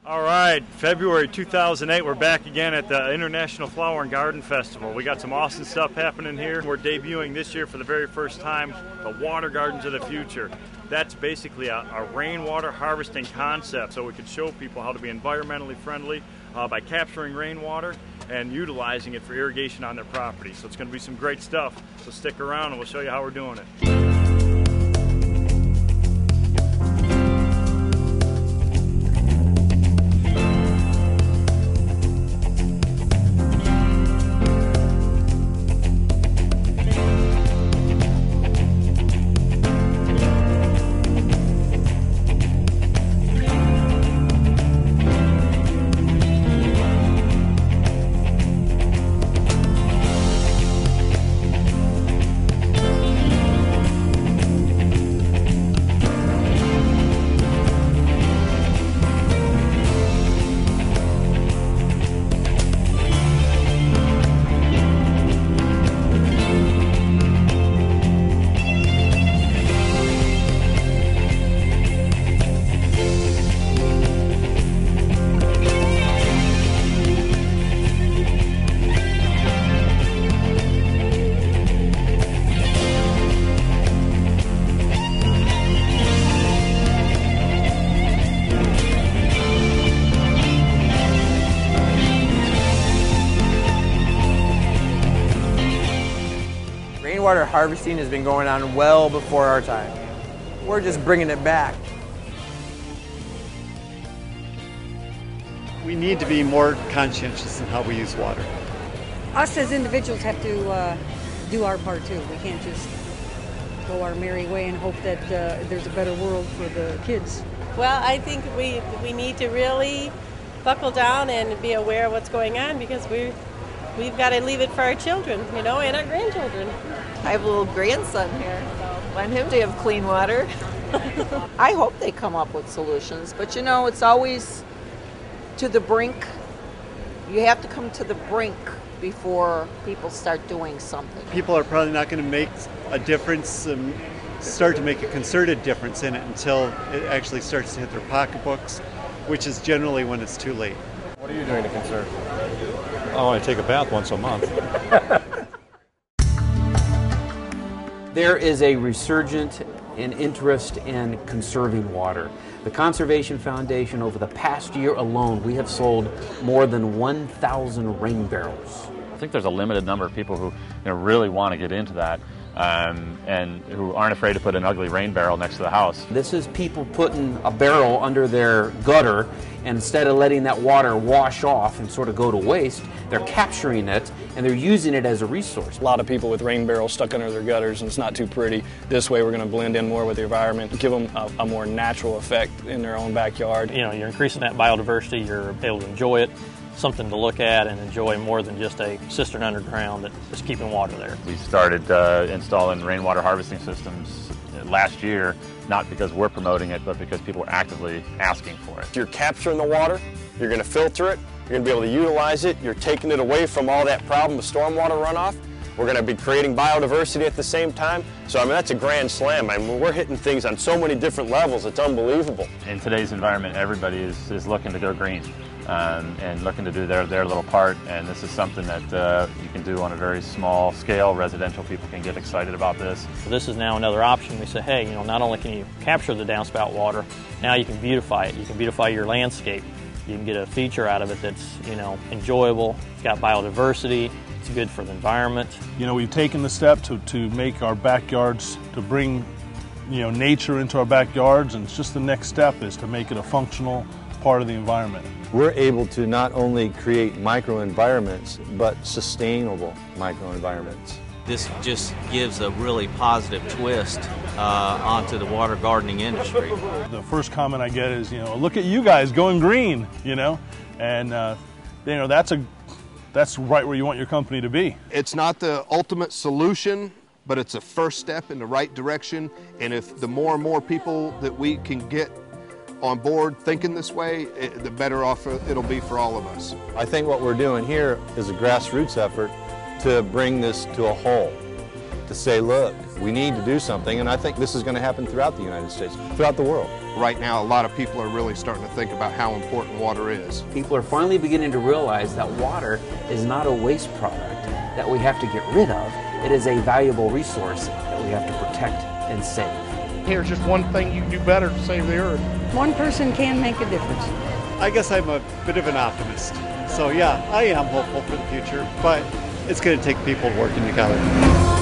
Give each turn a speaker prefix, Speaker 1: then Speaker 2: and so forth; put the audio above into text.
Speaker 1: All right, February 2008, we're back again at the International Flower and Garden Festival. We got some awesome stuff happening here. We're debuting this year for the very first time the Water Gardens of the Future. That's basically a rainwater harvesting concept, so we could show people how to be environmentally friendly by capturing rainwater and utilizing it for irrigation on their property. So it's going to be some great stuff. So stick around and we'll show you how we're doing it.
Speaker 2: Rainwater harvesting has been going on well before our time. We're just bringing it back.
Speaker 3: We need to be more conscientious in how we use water.
Speaker 4: Us as individuals have to do our part too. We can't just go our merry way and hope that there's a better world for the kids.
Speaker 5: Well, I think we need to really buckle down and be aware of what's going on, because we've got to leave it for our children, you know, and our grandchildren.
Speaker 6: I have a little grandson here, so I want him to have clean water. I hope they come up with solutions, but you know, it's always to the brink. You have to come to the brink before people start doing something.
Speaker 3: People are probably not going to make a difference, start to make a concerted difference in it until it actually starts to hit their pocketbooks, which is generally when it's too late.
Speaker 7: What are you doing to conserve?
Speaker 8: Oh, I take a bath once a month.
Speaker 9: There is a resurgent in interest in conserving water. The Conservation Foundation, over the past year alone, we have sold more than 1,000 rain barrels.
Speaker 10: I think there's a limited number of people who really want to get into that and who aren't afraid to put an ugly rain barrel next to the house.
Speaker 9: This is people putting a barrel under their gutter, and instead of letting that water wash off and sort of go to waste, they're capturing it and they're using it as a resource.
Speaker 7: A lot of people with rain barrels stuck under their gutters, and it's not too pretty. This way we're going to blend in more with the environment, give them a more natural effect in their own backyard.
Speaker 11: You know, you're increasing that biodiversity, you're able to enjoy it, something to look at and enjoy more than just a cistern underground that is keeping water there.
Speaker 10: We started installing rainwater harvesting systems last year, not because we're promoting it, but because people are actively asking for it.
Speaker 12: You're capturing the water, you're going to filter it, you're going to be able to utilize it, you're taking it away from all that problem of stormwater runoff. We're going to be creating biodiversity at the same time. So, I mean, that's a grand slam. I mean, we're hitting things on so many different levels, it's unbelievable.
Speaker 10: In today's environment, everybody is looking to go green. And looking to do their little part, and this is something that you can do on a very small scale. Residential people can get excited about this.
Speaker 11: So this is now another option. We say, hey, you know, not only can you capture the downspout water, now you can beautify it. You can beautify your landscape. You can get a feature out of it that's, you know, enjoyable. It's got biodiversity. It's good for the environment.
Speaker 13: You know, we've taken the step to make our backyards, to bring, you know, nature into our backyards, and it's just the next step is to make it a functional part of the environment.
Speaker 8: We're able to not only create microenvironments, but sustainable microenvironments.
Speaker 14: This just gives a really positive twist onto the water gardening industry.
Speaker 13: The first comment I get is, you know, look at you guys going green, you know, and you know, that's right where you want your company to be.
Speaker 15: It's not the ultimate solution, but it's a first step in the right direction, and if the more and more people that we can get on board thinking this way, the better off it'll be for all of us.
Speaker 8: I think what we're doing here is a grassroots effort to bring this to a whole, to say, look, We need to do something, and I think this is going to happen throughout the United States, throughout the world.
Speaker 15: Right now, a lot of people are really starting to think about how important water is.
Speaker 9: People are finally beginning to realize that water is not a waste product that we have to get rid of. It is a valuable resource that we have to protect and save.
Speaker 16: Here's just one thing you can do better to save the earth.
Speaker 4: One person can make a difference.
Speaker 3: I guess I'm a bit of an optimist. So yeah, I am hopeful for the future, but it's going to take people working together.